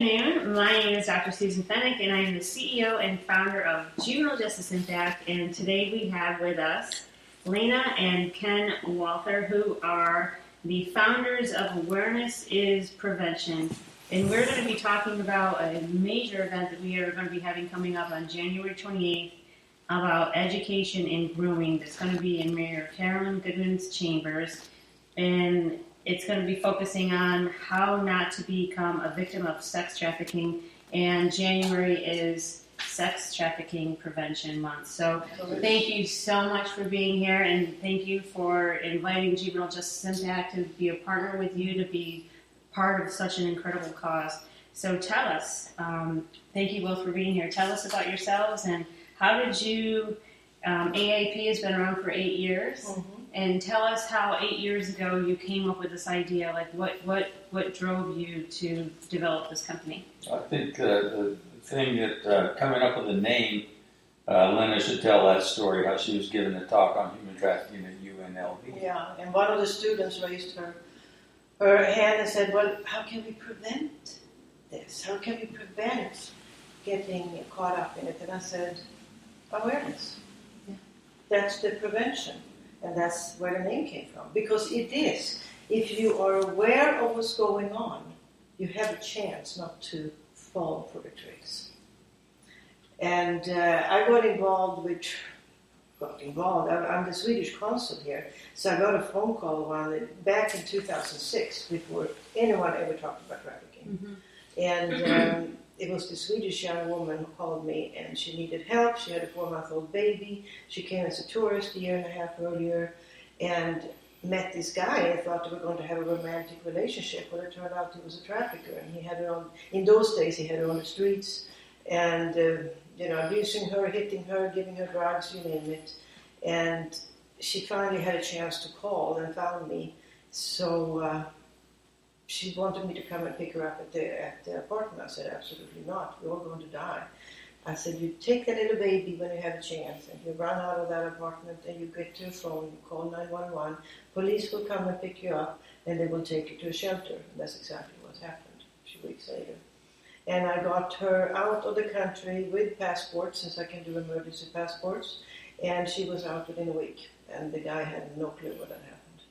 Good afternoon. My name is Dr. Susan Feneck, and I am the CEO and founder of Juvenile Justice Impact. And today we have with us Lena and Ken Walther, who are the founders of Awareness is Prevention. And we're going to be talking about a major event that we are going to be having coming up on January 28th about education in grooming. That's going to be in Mayor Carolyn Goodman's chambers. And it's going to be focusing on how not to become a victim of sex trafficking, and January is Sex Trafficking Prevention Month. So thank you so much for being here, and thank you for inviting Juvenile Justice Impact to be a partner with you to be part of such an incredible cause. So tell us, thank you both for being here. Tell us about yourselves and how did you, AAP has been around for 8 years. Mm-hmm. And tell us how 8 years ago you came up with this idea. Like, what drove you to develop this company? I think the thing that coming up with the name, Lena should tell that story. How she was given a talk on human trafficking at UNLV. Yeah, and one of the students raised her hand and said, "Well, how can we prevent this? How can we prevent getting caught up in it?" And I said, "Awareness. Yeah. That's the prevention." And that's where the name came from. Because it is. If you are aware of what's going on, you have a chance not to fall for the tricks. And I got involved. I'm the Swedish consul here. So I got a phone call back in 2006 before anyone ever talked about trafficking. Mm-hmm. And it was the Swedish young woman who called me, and she needed help. She had a 4-month-old baby. She came as a tourist a year and a half earlier and met this guy and thought they were going to have a romantic relationship. Well, it turned out he was a trafficker, and he had her on, in those days, he had her on the streets and, abusing her, hitting her, giving her drugs, you name it. And she finally had a chance to call and found me. So, she wanted me to come and pick her up at the apartment. I said, absolutely not. We're all going to die. I said, you take that little baby when you have a chance, and you run out of that apartment, and you get to your phone, you call 911, police will come and pick you up, and they will take you to a shelter. And that's exactly what happened a few weeks later. And I got her out of the country with passports, since I can do emergency passports, and she was out within a week, and the guy had no clue what had happened.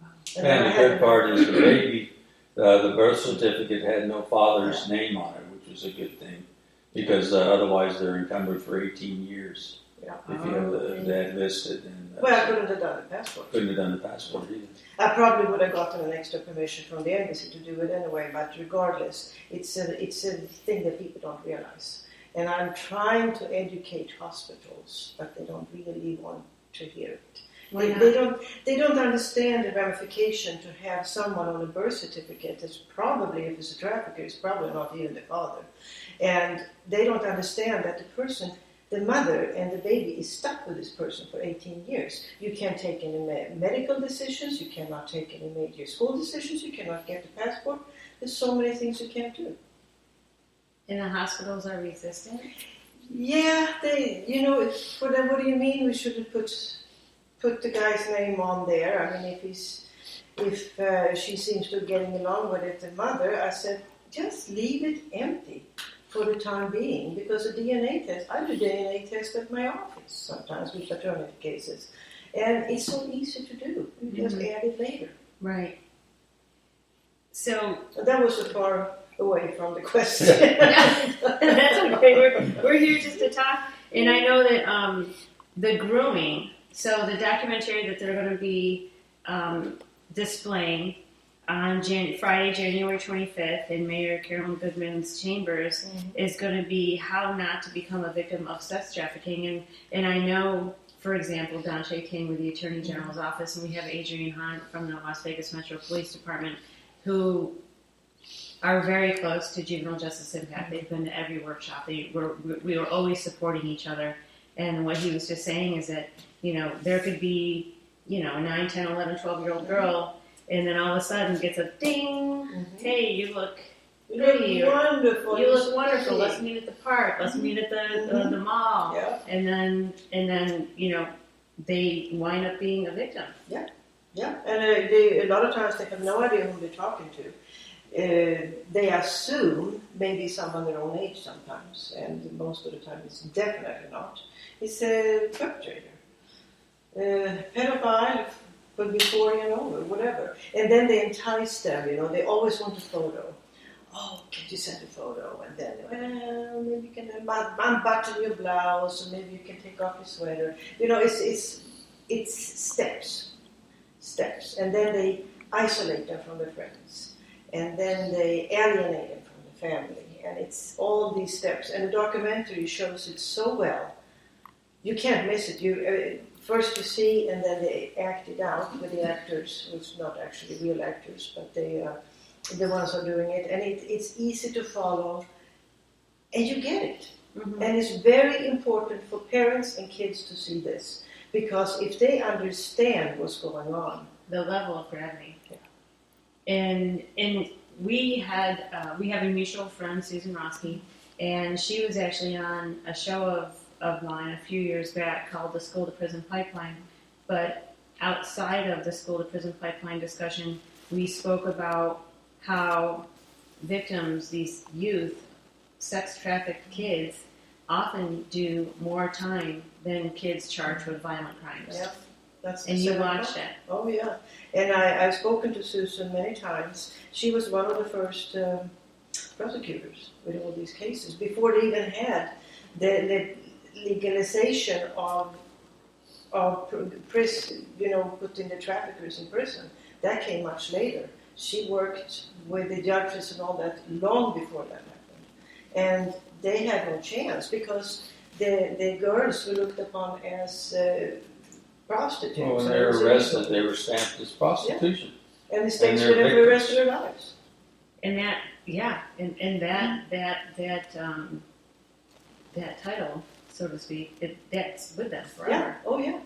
Wow. And the good part is the baby... the birth certificate had no father's name on it, which was a good thing, because otherwise they're encumbered for 18 years. Yeah. If you have the dad listed. Well, I couldn't have done the passport. Couldn't have done the passport either. I probably would have gotten an extra permission from the embassy to do it anyway, but regardless, it's a thing that people don't realize. And I'm trying to educate hospitals, but they don't really want to hear it. They don't understand the ramification to have someone on a birth certificate that's probably, if it's a trafficker, is probably not even the father. And they don't understand that the person, the mother and the baby is stuck with this person for 18 years. You can't take any medical decisions, you cannot take any major school decisions, you cannot get the passport. There's so many things you can't do. And the hospitals are resistant? Yeah, for them, what do you mean we shouldn't put the guy's name on there? I mean, if she seems to be getting along with it, the mother, I said, just leave it empty for the time being, because a DNA test, I do DNA tests at my office sometimes with paternity cases, and it's so easy to do. You just add it later. Right. So that was so far away from the question. That's okay. We're here just to talk, and I know that the grooming. So the documentary that they're going to be displaying on Friday, January 25th in Mayor Carolyn Goodman's chambers is going to be how not to become a victim of sex trafficking. And I know, for example, Dante came with the Attorney General's office, and we have Adrian Hunt from the Las Vegas Metro Police Department who are very close to Juvenile Justice Impact. They've been to every workshop. We were always supporting each other. And what he was just saying is that, there could be, a 9, 10, 11, 12-year-old girl, and then all of a sudden gets a ding, hey, you look pretty. You look wonderful. Let's meet at the park. Let's meet at the mall. Yeah. And then, they wind up being a victim. Yeah. Yeah. And a lot of times they have no idea who they're talking to. they assume maybe someone their own age sometimes, and most of the time it's definitely not. It's a perpetrator, pedophile, could be 40 and over, whatever. And then they entice them, they always want a photo. Oh, can you send a photo? And then, well, maybe you can unbutton your blouse, or maybe you can take off your sweater. It's steps. And then they isolate them from their friends. And then they alienate them from the family. And it's all these steps. And the documentary shows it so well. You can't miss it. First you see, and then they act it out with the actors, who's not actually real actors, but they are the ones who are doing it. And it's easy to follow, and you get it. Mm-hmm. And it's very important for parents and kids to see this, because if they understand what's going on, the level of gravity. Yeah. And we have a mutual friend, Susan Roski, and she was actually on a show of mine a few years back called the School to Prison Pipeline. But outside of the School to Prison Pipeline discussion, we spoke about how victims, these youth, sex trafficked kids, often do more time than kids charged with violent crimes. Yep. And you watched it. Oh, yeah. And I've spoken to Susan many times. She was one of the first prosecutors with all these cases, before they even had the legalization of prison, putting the traffickers in prison. That came much later. She worked with the judges and all that long before that happened. And they had no chance, because the girls were looked upon as prostitutes. Well, when they were arrested, they were stamped as prostitution. Yeah. And the states would have the rest of their lives. And that, that title, so to speak, that's with them forever. Yeah. Oh, yeah.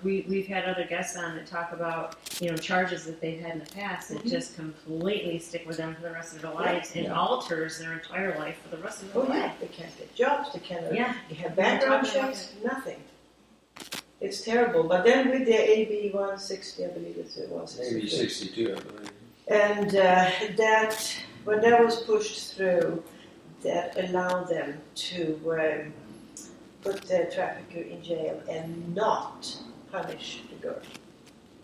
We've had other guests on that talk about, charges that they've had in the past that just completely stick with them for the rest of their lives and alters their entire life for the rest of their life. Yeah. They can't get jobs, they can't have background checks, nothing. It's terrible. But then with the AB 160, I believe it's 162. AB 62, I believe. And that, when that was pushed through, that allowed them to put the trafficker in jail and not punish the girl.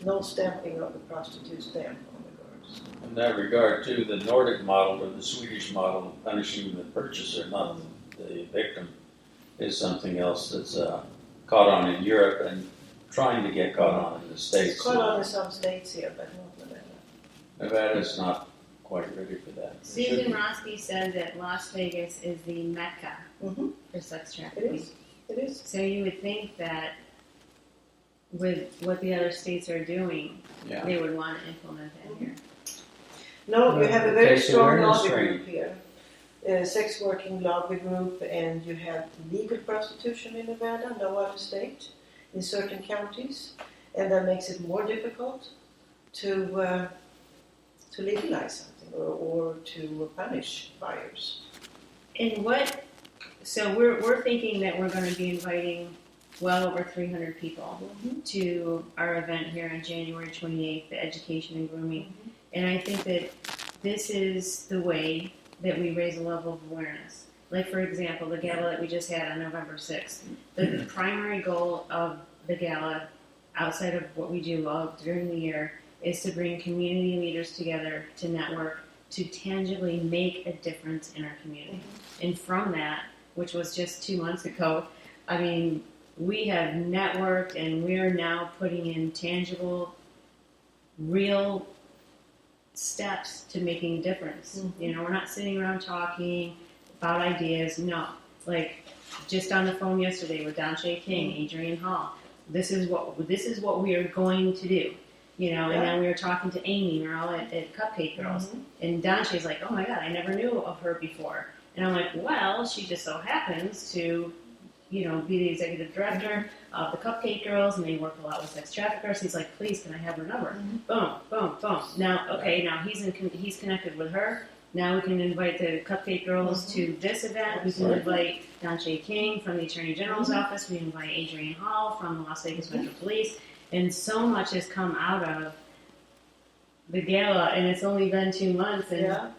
No stamping of the prostitute stamp on the girls. In that regard, too, the Nordic model or the Swedish model of punishing the purchaser, not the victim, is something else that's caught on in Europe and trying to get caught on in the States. It's caught on in some states here, but not Nevada. Nevada's not quite ready for that. Susan Roski said that Las Vegas is the Mecca for sex trafficking. It is. So you would think that with what the other states are doing, they would want to implement that here. No, you have a very strong lobby group here. Sex working lobby group, and you have legal prostitution in Nevada, no other state, in certain counties, and that makes it more difficult to legalize something or to punish buyers. And so we're thinking that we're going to be inviting well over 300 people to our event here on January 28th, the Education and Grooming. And I think that this is the way that we raise a level of awareness. Like, for example, the gala that we just had on November 6th. The primary goal of the gala, outside of what we do all during the year, is to bring community leaders together to network, to tangibly make a difference in our community. And from that, which was just 2 months ago, I mean, we have networked and we're now putting in tangible, real steps to making a difference. We're not sitting around talking about ideas. No. Like, just on the phone yesterday with Cupcake King, Adrian Hall. This is what we are going to do. And then we were talking to Amy, we're all at Cupcake Girls, and Donche's like, oh my God, I never knew of her before. And I'm like, well, she just so happens to, be the executive director of the Cupcake Girls, and they work a lot with sex traffickers. He's like, please, can I have her number? Boom, boom, boom. Now he's connected with her. Now we can invite the Cupcake Girls to this event. We can invite Cupcake King from the Attorney General's office. We invite Adrian Hall from the Las Vegas Metro Police. And so much has come out of the gala, and it's only been 2 months, and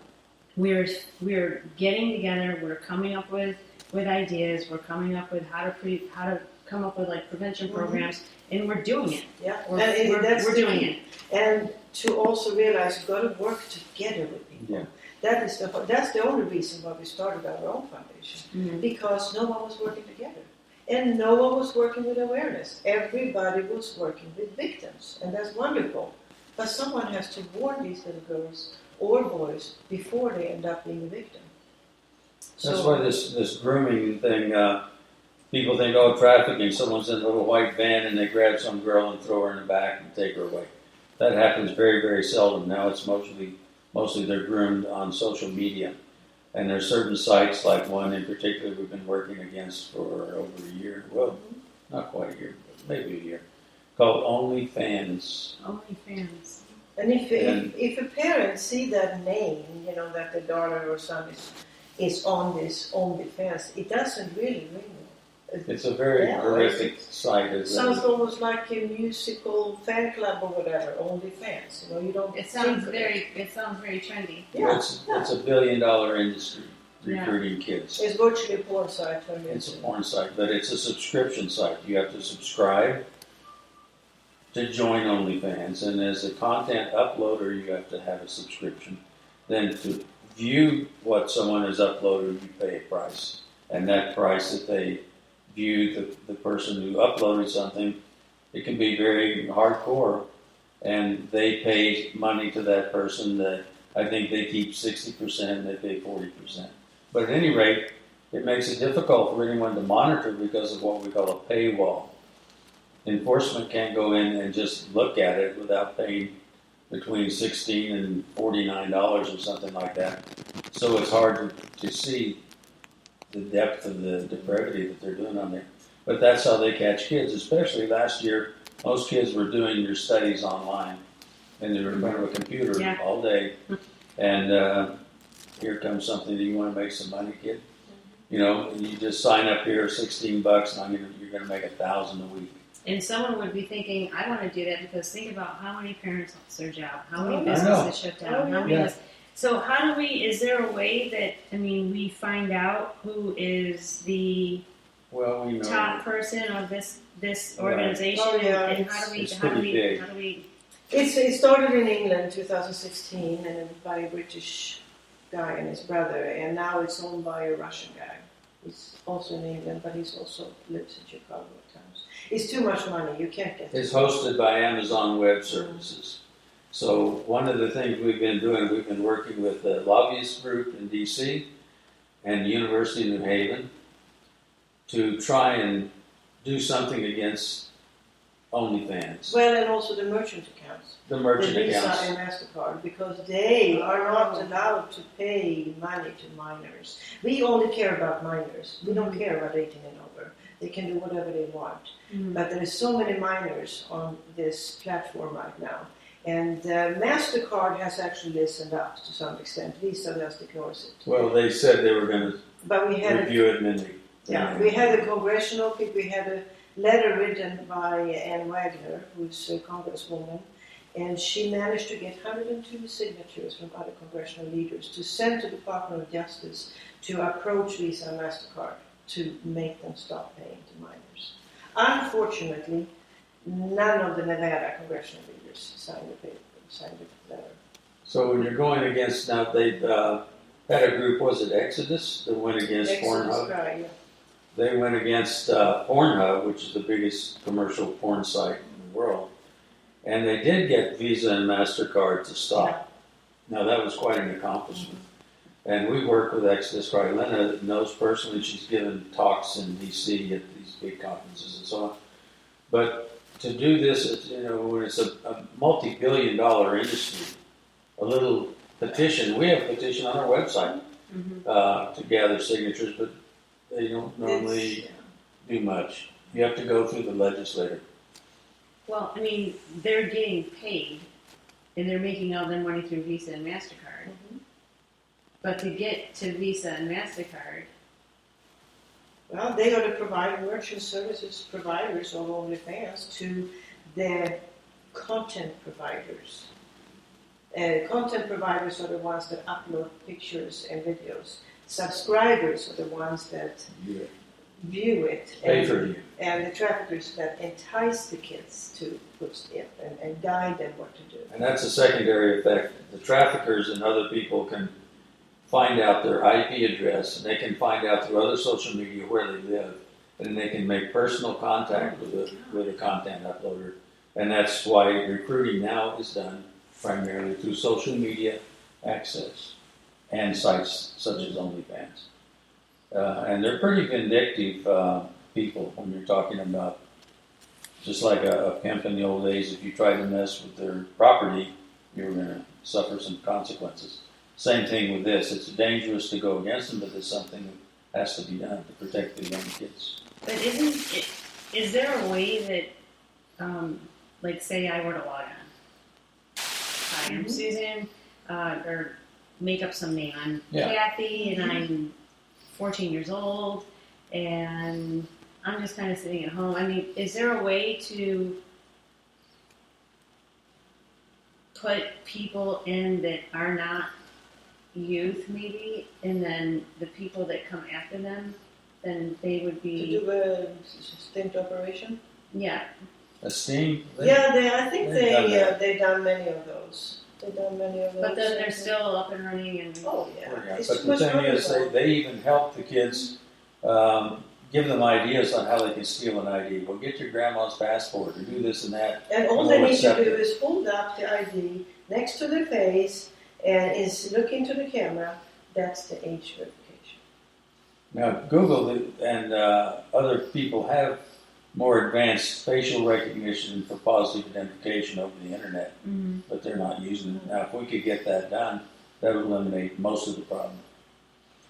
we're getting together. We're coming up with ideas. We're coming up with how to come up with like prevention programs, and we're doing it. Yeah, We're doing it. And to also realize you've got to work together with people. Yeah. That's the only reason why we started our own foundation, because no one was working together. And no one was working with awareness. Everybody was working with victims, and that's wonderful. But someone has to warn these little girls or boys before they end up being a victim. That's why this grooming thing, people think, oh, trafficking, someone's in a little white van and they grab some girl and throw her in the back and take her away. That happens very, very seldom. Now it's mostly they're groomed on social media. And there's certain sites, like one in particular we've been working against for over a year. Well, not quite a year, but maybe a year. Called OnlyFans. OnlyFans. And if a parent see that name, that the daughter or son is on this OnlyFans, it doesn't really ring. It's a very horrific site. It sounds almost like a musical fan club or whatever. OnlyFans, you don't. It sounds very trendy. Yeah, it's a $1 billion industry recruiting kids. It's virtually a porn site. It's a porn site, but it's a subscription site. You have to subscribe to join OnlyFans, and as a content uploader, you have to have a subscription. Then to view what someone has uploaded, you pay a price, and that price that they view the person who uploaded something, it can be very hardcore, and they pay money to that person that I think they keep 60% and they pay 40%. But at any rate, it makes it difficult for anyone to monitor because of what we call a paywall. Enforcement can't go in and just look at it without paying between $16 and $49 or something like that. So it's hard to see the depth of the depravity that they're doing on there. But that's how they catch kids, especially last year. Most kids were doing their studies online, and they were in front of a computer all day. And here comes something that you want to make some money, kid. And you just sign up here, $16, and you're going to make $1,000 a week. And someone would be thinking, I want to do that because think about how many parents lost their job, how many businesses shut down, So how do is there a way that, we find out who is the top person of this organization? Oh, yeah. And how do we It started in England in 2016 and by a British guy and his brother, and now it's owned by a Russian guy. He's also in England, but he's also lives in Chicago at times. It's too much money. You can't get it. It's hosted by Amazon Web Services. So one of the things we've been doing, we've been working with the lobbyist group in D.C. and the University of New Haven to try and do something against OnlyFans. Well, and also the merchant accounts. The merchant the Visa accounts. and MasterCard, because they are not allowed to pay money to minors. We only care about minors. We don't care about 18 and over. They can do whatever they want. But there is so many minors on this platform right now. And MasterCard has actually listened up to some extent. Visa just ignores it. Well, they said they were going to review it minimally. Yeah, we had a congressional people. We had a letter written by Ann Wagner, who's a congresswoman, and she managed to get 102 signatures from other congressional leaders to send to the Department of Justice to approach Visa and MasterCard to make them stop paying to minors. Unfortunately, none of the Nevada congressional leaders signed the letter. So when you're going against, now they've had a group, was it Exodus, that went against Pornhub? Right, yeah. They went against Pornhub, which is the biggest commercial porn site in the world. And they did get Visa and MasterCard to stop. Now that was quite an accomplishment. And we work with Exodus. Lena knows personally, she's given talks in D.C. at these big conferences and so on. To do this, when it's a multi-billion-dollar industry, a little petition. We have a petition on our website to gather signatures, but they don't normally do much. You have to go through the legislator. Well, they're getting paid, and they're making all their money through Visa and MasterCard. But to get to Visa and MasterCard, well, they got to provide merchant services providers or OnlyFans to their content providers. Content providers are the ones that upload pictures and videos. Subscribers are the ones that view it. And the traffickers that entice the kids to put it and guide them what to do. And that's a secondary effect. The traffickers and other people can find out their IP address, and they can find out through other social media where they live, and they can make personal contact with a content uploader. And that's why recruiting now is done primarily through social media access and sites such as OnlyFans. And they're pretty vindictive people when you're talking about, just like a pimp in the old days, if you try to mess with their property, you're going to suffer some consequences. Same thing with this. It's dangerous to go against them, but it's something that has to be done to protect the young kids. But is there a way that, like, say I were to log on? Hi, I'm Susan, or make up some name. I'm Kathy, and I'm 14 years old, and I'm just kind of sitting at home. I mean, is there a way to put people in that are not youth, maybe, and then the people that come after them, then they would be... To do a sting operation? Yeah. A sting? I think they've done many of those. But then they're still up and running and... Oh, yeah. But the thing is, they even help the kids, give them ideas on how they can steal an ID. Well, get your grandma's passport or do this and that. And all they need to do is hold up the ID next to their face and look into the camera. That's the age verification. Now, Google and other people have more advanced facial recognition for positive identification over the internet, but they're not using it. Now, if we could get that done, that would eliminate most of the problem.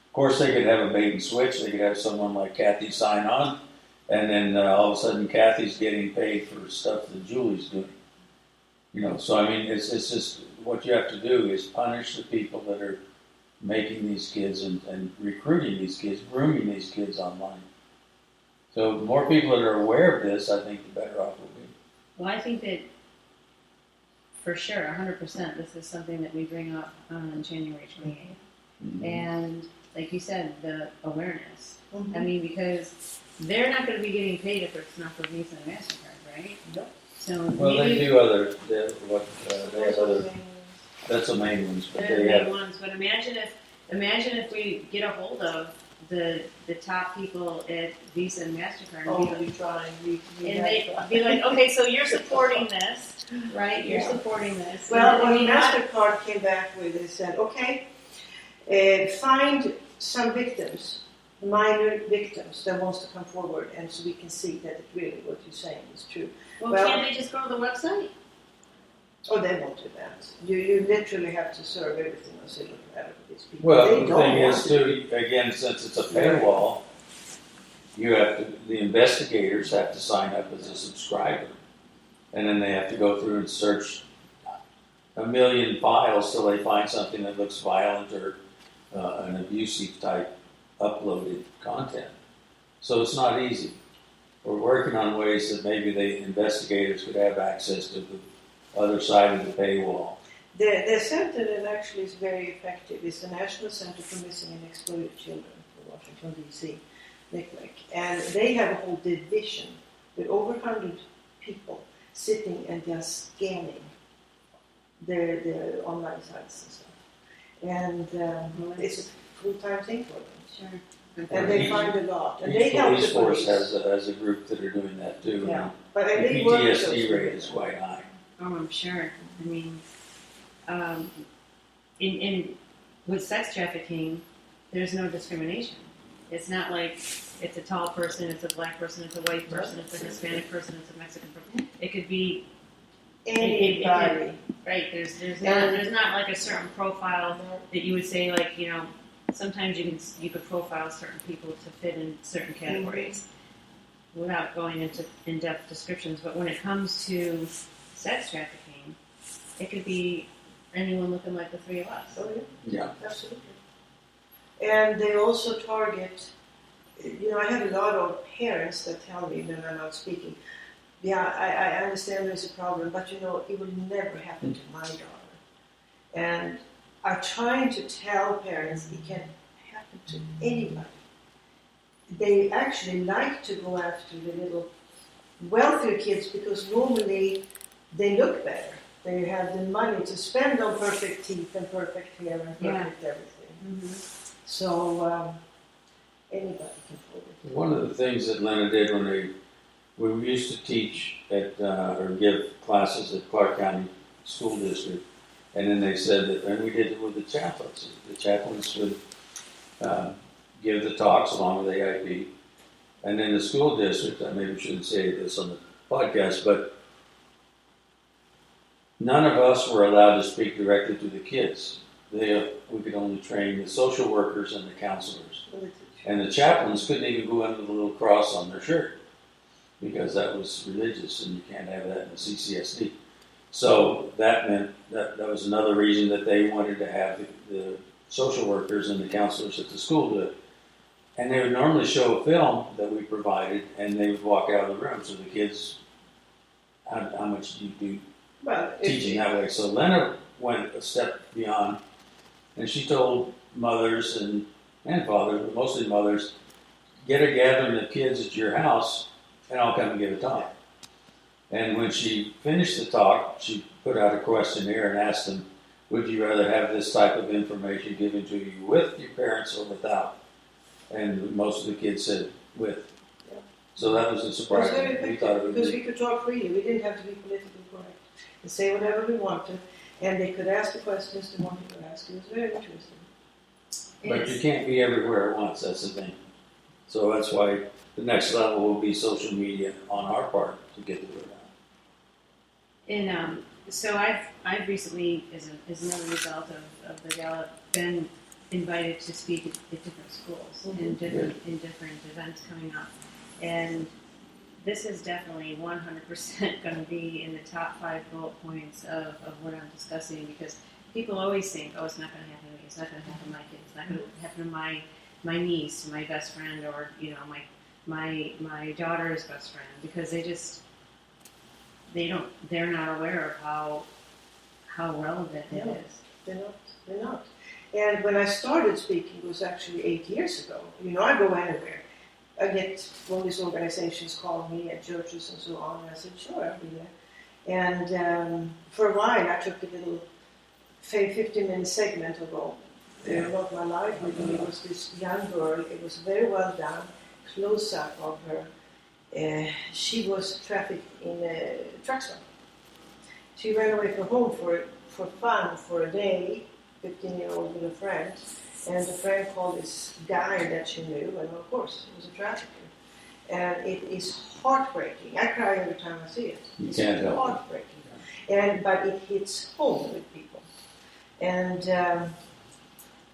Of course, they could have a bait and switch. They could have someone like Kathy sign on, and then all of a sudden Kathy's getting paid for stuff that Julie's doing. So I mean, it's just what you have to do is punish the people that are making these kids and recruiting these kids, grooming these kids online. So the more people that are aware of this, I think the better off we'll be. Well, I think that for sure, 100%, this is something that we bring up on January 28th. And like you said, the awareness. I mean, because they're not going to be getting paid if it's not for Visa and MasterCard, right? Nope. So well, maybe they do other, they have other, that's the main ones. But they're they the have main ones. But imagine if we get a hold of the top people at Visa and MasterCard. We try. And they'd be like, okay, so you're supporting this, right? You're supporting this. Well, when MasterCard came back with it, they said, okay, find some victims, minor victims that wants to come forward, and so we can see that really what you're saying is true. Well, can't they just go to the website? Oh, they won't do that. You literally have to serve everything on silver platter for these people. Well, the thing is, too, again, since it's a paywall, the investigators have to sign up as a subscriber. And then they have to go through and search a million files till they find something that looks violent or an abusive type uploaded content. So it's not easy. We're working on ways that maybe the investigators could have access to the other side of the paywall. The center that actually is very effective is the National Center for Missing and Exploited Children in Washington, D.C., NCMEC. And they have a whole division with over 100 people sitting and just scanning their online sites and stuff. And it's a full-time thing for them. Sure. And they find a lot. And Each they help police the force police. has a group that are doing that too. Yeah. The PTSD rate is quite high. Oh, I'm sure. I mean, with sex trafficking, there's no discrimination. It's not like it's a tall person, it's a black person, it's a white person, it's a Hispanic person, it's a Mexican person. It could be anybody. Right. There's not like a certain profile that you would say, like, sometimes you could profile certain people to fit in certain categories without going into in-depth descriptions. But when it comes to sex trafficking, it could be anyone looking like the three of us. Oh, yeah. Absolutely. And they also target, I have a lot of parents that tell me when I'm out speaking, I understand there's a problem, but it will never happen to my daughter. And I'm trying to tell parents it can happen to anybody. They actually like to go after the little wealthier kids because normally they look better. They have the money to spend on perfect teeth and perfect hair and perfect everything. Mm-hmm. So anybody can fall it. One of the things that Lena did when we used to teach at or give classes at Clark County School District, and then they said that, and we did it with the chaplains. The chaplains would give the talks along with AIP, and then the school district. I maybe shouldn't say this on the podcast, but none of us were allowed to speak directly to the kids. We could only train the social workers and the counselors. And the chaplains couldn't even go under the little cross on their shirt because that was religious and you can't have that in the CCSD. So that meant that was another reason that they wanted to have the social workers and the counselors at the school do it. And they would normally show a film that we provided and they would walk out of the room. So the kids, how much do you do teaching that way? So Lena went a step beyond and she told mothers and fathers, but mostly mothers, get a gathering of kids at your house and I'll come and give a talk. And when she finished the talk, she put out a questionnaire and asked them, would you rather have this type of information given to you with your parents or without? And most of the kids said with. Yeah. So that was a surprise. We thought it would because we could talk freely. We didn't have to be politically correct. We say whatever we wanted, and they could ask the questions they wanted to ask. It was very interesting. But you can't be everywhere at once, that's the thing. So that's why the next level will be social media on our part to get the word out. And so I've recently, as another result of the gala, been invited to speak at different schools in different events coming up. And this is definitely 100% going to be in the top 5 bullet points of what I'm discussing because people always think, oh, it's not going to happen to me, it's not going to happen to my kids, it's not going to happen to my niece, my best friend, or my daughter's best friend, because they're not aware of how relevant it is. They're not. And when I started speaking, it was actually 8 years ago. I go anywhere. I get all these organizations call me at churches and so on, and I said, sure, I'll be there. And for a while, I took a little 15-minute segment of Not My Life with me. It was this young girl. It was very well done, close-up of her. She was trafficked in a truck stop. She ran away from home for fun for a day, 15-year-old with a friend. And the friend called this guy that she knew, and of course, he was a trafficker. And it is heartbreaking. I cry every time I see it. It's heartbreaking. But it hits home with people. And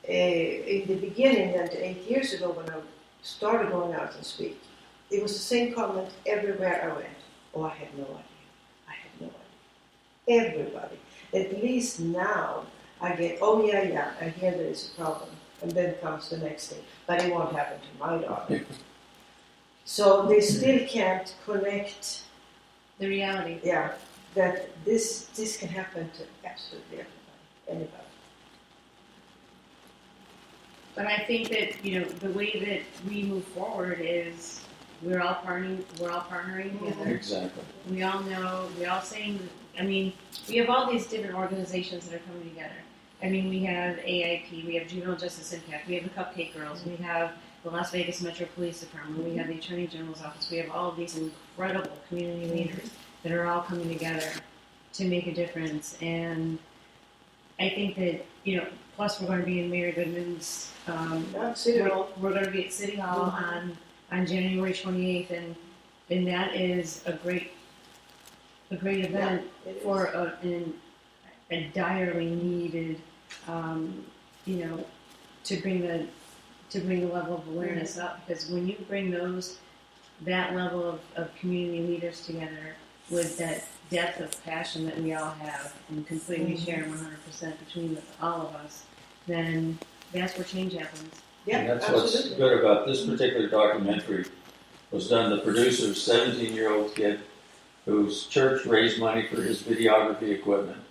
in the beginning, then 8 years ago, when I started going out and speak, it was the same comment everywhere I went. Oh, I had no idea. Everybody. At least now, I get, oh yeah, I hear there is a problem. And then comes the next thing. But it won't happen to my daughter. So they still can't connect the reality. Yeah, that this can happen to absolutely anybody. But I think that the way that we move forward is we're all partnering together. Exactly. We all know. We all saying. We have all these different organizations that are coming together. We have AIP, we have Juvenile Justice Impact, we have the Cupcake Girls, we have the Las Vegas Metro Police Department, we have the Attorney General's Office, we have all of these incredible community leaders that are all coming together to make a difference. And I think that, plus we're going to be in Mayor Goodman's, we're going to be at City Hall on January 28th, and that is a great event for a direly needed, to bring the level of awareness up. Because when you bring that level of community leaders together with that depth of passion that we all have and completely share 100% between all of us, then that's where change happens. Yeah, and that's absolutely. What's good about this particular documentary was done. The producer's 17-year-old kid whose church raised money for his videography equipment.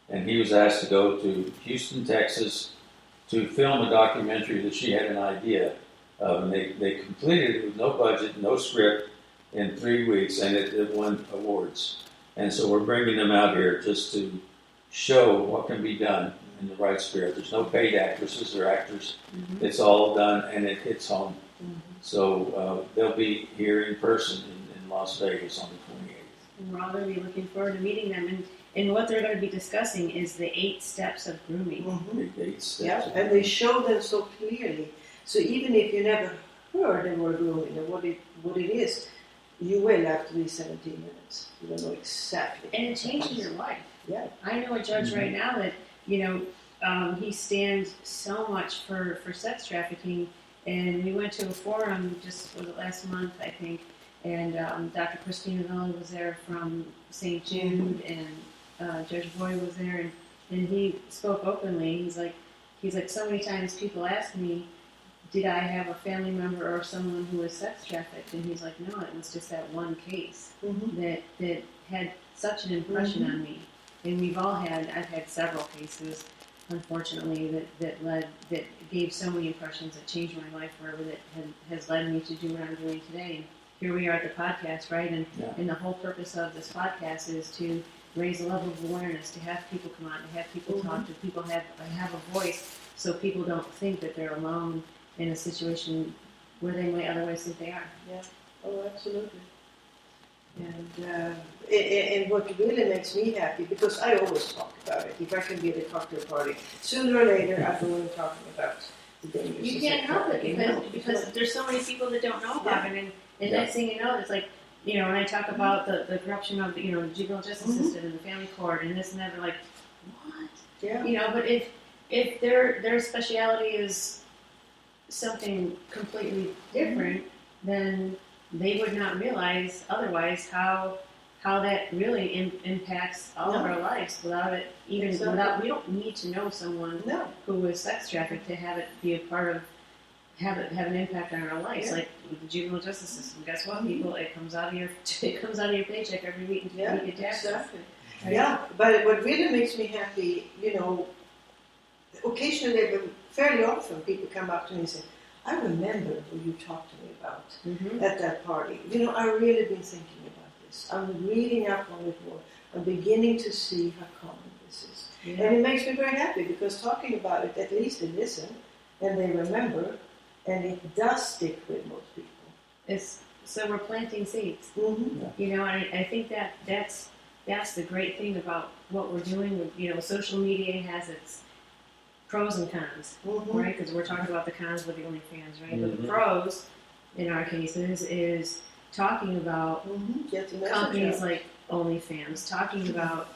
and he was asked to go to Houston, Texas, to film a documentary that she had an idea of, and they completed it with no budget, no script, in 3 weeks, and it won awards. And so we're bringing them out here just to show what can be done in the right spirit. There's no paid actresses or actors. Mm-hmm. It's all done, and it hits home. Mm-hmm. So they'll be here in person in Las Vegas on the 28th. And we're all going to be looking forward to meeting them. And what they're going to be discussing is the 8 steps of grooming. Mm-hmm. 8 steps. Yeah, and they show them so clearly. So even if you never heard the word grooming or what it is, you will after these 17 minutes. You don't know exactly. And it changes your life. Yeah. I know a judge right now that, he stands so much for sex trafficking. And we went to a forum just for the last month, I think. And Dr. Christina Villa was there from St. Jude, and Judge Boyd was there. And he spoke openly. He's like, so many times people ask me, did I have a family member or someone who was sex trafficked? And he's like, no, it was just that one case that had such an impression on me. And I've had several cases, unfortunately, that gave so many impressions that changed my life forever, that has led me to do what I'm doing today. And here we are at the podcast, right? And the whole purpose of this podcast is to raise a level of awareness, to have people come on, to have people talk, to people have a voice, so people don't think that they're alone in a situation where they might otherwise think they are. Yeah. Oh, absolutely. And what really makes me happy, because I always talk about it. If I can be at a cocktail party, sooner or later I'm going to be talking about the dangers. You can't help it because there's so many people that don't know about it, and next thing you know, it's like, when I talk about the corruption of the juvenile justice system and the family court and this and that, they're like, what? Yeah. But if their speciality is something completely different, then they would not realize otherwise how that really impacts all of our lives without it even we don't need to know someone who was sex trafficked to have it be a part of have an impact on our lives. Like with the juvenile justice system, guess what, people, it comes out of your paycheck every week until you get taxes. Exactly. Right? Yeah, but what really makes me happy, occasionally, but fairly often, people come up to me and say, I remember what you talked to me about at that party. I've really been thinking about this. I'm reading up on it more. I'm beginning to see how common this is. Yeah. And it makes me very happy because talking about it, at least they listen and they remember, and it does stick with most people. So we're planting seeds. Mm-hmm. And I think that's the great thing about what we're doing. Social media has its pros and cons, right? Because we're talking about the cons with the OnlyFans, right? But the pros, in our cases, is talking about companies like OnlyFans, talking about,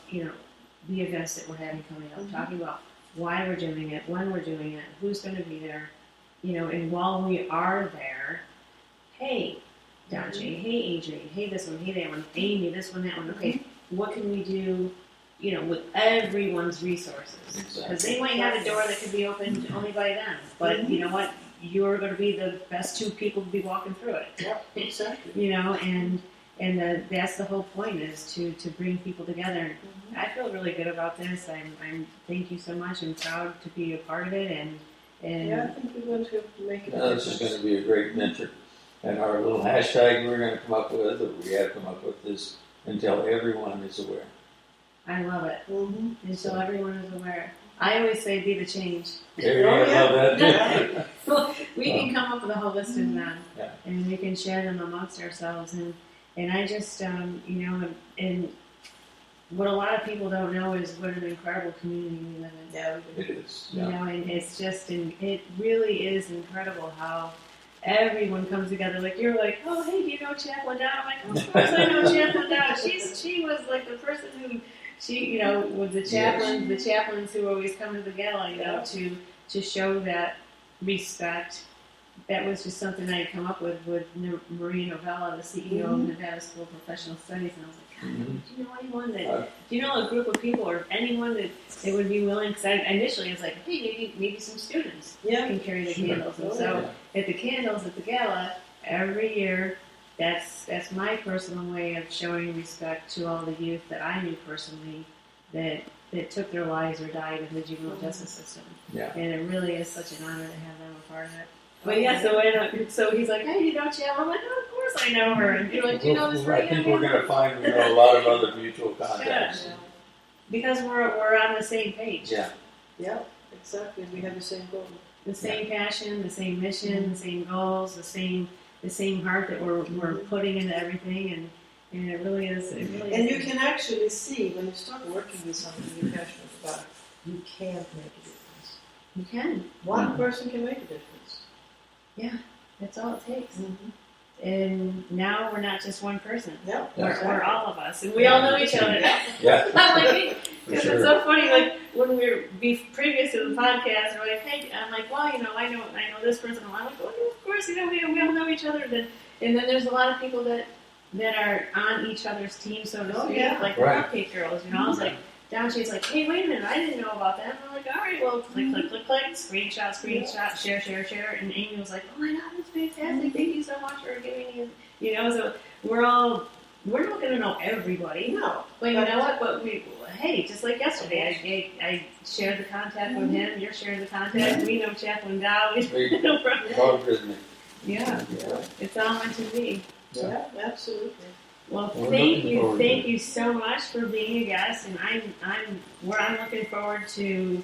the events that we're having coming up, talking about why we're doing it, when we're doing it, who's going to be there, and while we are there, hey, Dachi, hey, Adrian, hey, this one, hey, that one, Amy, this one, that one, okay, what can we do, with everyone's resources? Because they might have a door that could be opened only by them, but you know what? You're going to be the best 2 people to be walking through it. Yep, exactly. And that's the whole point, is to bring people together. I feel really good about this. I'm thank you so much. I'm proud to be a part of it, and I think we're going to make it. This is going to be a great venture. And our little hashtag we're going to come up with, or we have come up with, is until everyone is aware. I love it. Until everyone is aware. I always say, be the change. There you go. I love that. Well, we can come up with a whole list of them, and we can share them amongst ourselves. And I just, and what a lot of people don't know is what an incredible community we live in. Yeah, it is. Yeah. And it's just, it really is incredible how everyone comes together. Like, you're like, oh, hey, do you know Chaplain Down? I'm like, of course I know Chaplain Down. She was like the person who, with the chaplains, the chaplains who always come to the gala, to show that respect. That was just something I had come up with Maria Novella, the CEO of Nevada School of Professional Studies, and I was like, God, do you know anyone do you know a group of people or anyone that would be willing? Because initially I was like, hey, maybe some students can carry the candles. And so at the candles at the gala, every year, that's my personal way of showing respect to all the youth that I knew personally, that that took their lives or died in the juvenile justice system. Yeah. And it really is such an honor to have them a part of it. But yeah, so he's like, hey, you know Chad? I'm like, oh, of course I know her. And you're like, you know this I think we're going to find we know a lot of other mutual contacts. Yeah. Because we're on the same page. Yeah. Yeah, exactly. We have the same goal. The same passion, the same mission, the same goals, the same heart that we're putting into everything, and it really is. And you can actually see when you start working with something you're passionate about, you can make a difference. You can. One person can make a difference. Yeah, that's all it takes. Mm-hmm. And now we're not just one person. Yeah, we're all of us, and we all know each other. Yeah. I'm like, because sure. it's so funny. Like when we were previous to the podcast, we're like, hey, I'm like, well, you know, I know this person. I'm like, well, of course, you know, we all know each other. And then there's a lot of people that are on each other's team, so to speak, like the Cupcake Girls. You know, I was like, down, she's like, hey, wait a minute, I didn't know about that. And I'm like, all right, well, click, screenshot, share. And Amy was like, oh my God, that's fantastic. Thank you so much for giving me, you know, so we're not going to know everybody. No. But you know what? But hey, just like yesterday, I shared the contact with him, you're sharing the contact, we know Chaplain Dow. No problem. Yeah, it's all meant to be. Yeah, absolutely. Well, thank you so much for being a guest, and I'm looking forward to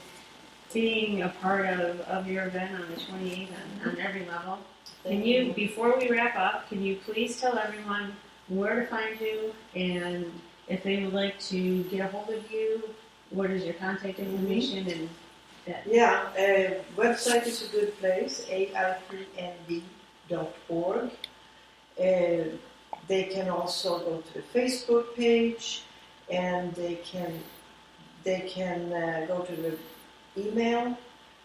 being a part of your event on the 28th on every level. Can you, before we wrap up, can you please tell everyone where to find you, and if they would like to get a hold of you, what is your contact information and that? Yeah, website is a good place, aipnv.org. They can also go to the Facebook page, and they can go to the email,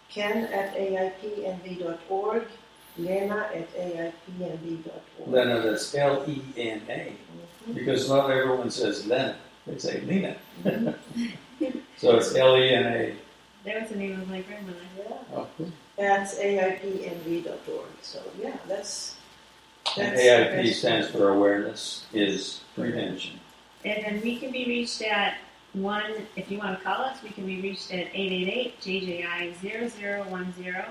ken@aipnv.org, lena@aipnv.org. Lena, that's Lena, because not everyone says Lena, they say Lena. So it's Lena. That was the name of my grandmother. Yeah. Oh, cool. That's aipnv.org. So yeah, that's And AIP stands for Awareness is Prevention. And then we can be reached at if you want to call us, we can be reached at 888-JJI-0010.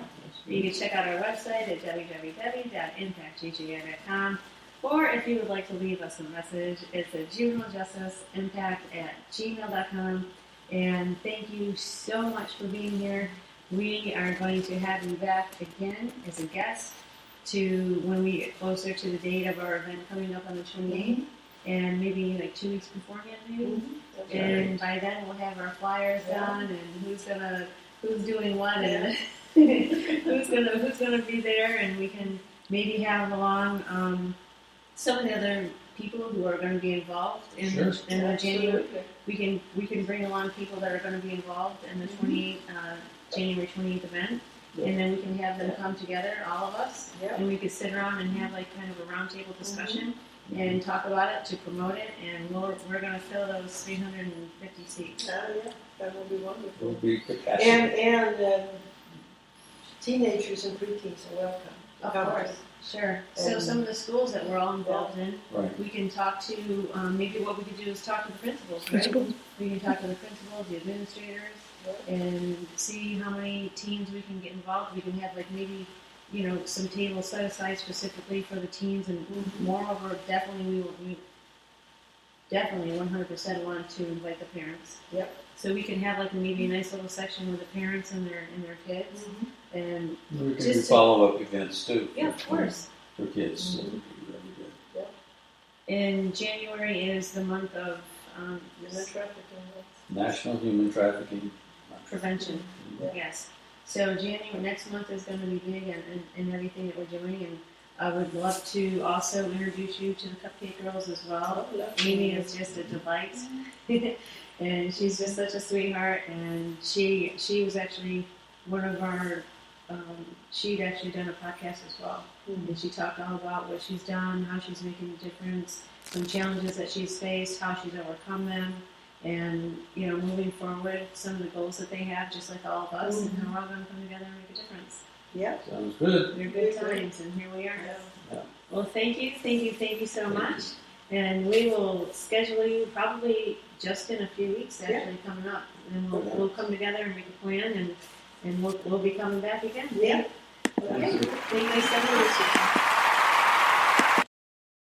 You can check out our website at www.impactjji.com. Or if you would like to leave us a message, it's at juvenilejusticeimpact@gmail.com. And thank you so much for being here. We are going to have you back again as a guest when we get closer to the date of our event coming up on the 28th, and maybe like 2 weeks beforehand, maybe. And by then we'll have our flyers done, and who's doing what, and who's gonna be there, and we can maybe have along some of the other people who are going to be involved in the January. We can bring along people that are going to be involved in the January 28th event. And then we can have them come together, all of us, and we could sit around and have like kind of a roundtable discussion and talk about it to promote it. And we're going to fill those 350 seats. Yeah, that will be wonderful. Will be capacity. And teenagers and preteens are welcome. Of course, sure. So some of the schools that we're all involved in, we can talk to. Maybe what we could do is talk to the principals, right? We can talk to the principals, the administrators. And see how many teams we can get involved. We can have like maybe, you know, some tables set aside specifically for the teams, and moreover, definitely we definitely 100% want to invite the parents. Yep. So we can have like maybe a nice little section with the parents and their kids, and we can do follow-up events too. Yeah, of course. For kids. So it would be really good. And January is the month of human trafficking. National Human Trafficking Prevention. Yes. So next month is going to be big in everything that we're doing, and I would love to also introduce you to the Cupcake Girls as well. Amy is just a delight, and she's just such a sweetheart. And she was actually one of our. She'd actually done a podcast as well, and she talked all about what she's done, how she's making a difference, some challenges that she's faced, how she's overcome them. And, you know, moving forward, some of the goals that they have, just like all of us, and how we're all going to come together and make a difference. Yeah. Sounds good. They're good times, and here we are. Yeah. Well, thank you so much. And we will schedule you probably just in a few weeks, actually, coming up. And we'll come together and make a plan, and we'll be coming back again. Yeah. Okay. Nice to meet you.